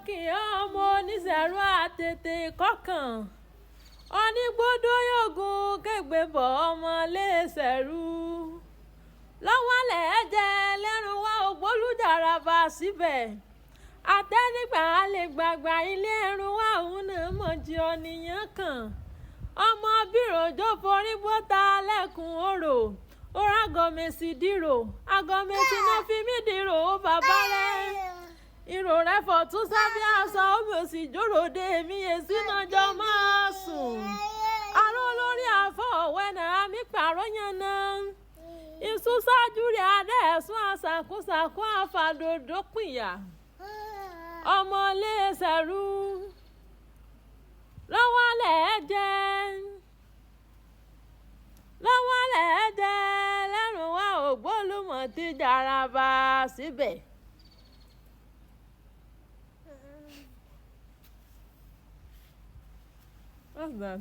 kì í ọmọ oníṣẹ̀rú àtètè kọkàn onígbódó yògùn kẹgbẹ bọ ọmọ léṣẹ̀rú lọ́wọ́ lẹ́ẹ̀jẹ̀ lẹ́rùn wá ògbólújàràbà síbẹ̀ àtẹnigbà lè gbàgbà ilé ẹrù wá òun náà mọ̀jì ọ̀nìyàn kan ọmọ bíròjó forí bọ́ta lẹ́kùn òrò ora gọmẹsì dìrò agọmẹsì náà fi mí dìrò ó bàbá rẹ ìrò rẹ fọ̀tún sábẹ́ aṣọ omi òsì jòròdé mi èsì náà jọ máa sùn aró lórí àfọwẹ́nà àmì pààrọ̀ yẹn náà ìsúnṣáájú rẹ̀ adé ẹ̀sùn àṣàkúṣàkún àfàdòdó pìyà ọmọ léṣẹ̀rú lọ́wọ́ lẹ́ẹ̀jẹ̀ lẹ́rùn wá ògbólúmọ̀ ti jàràbà síbẹ̀. What's that?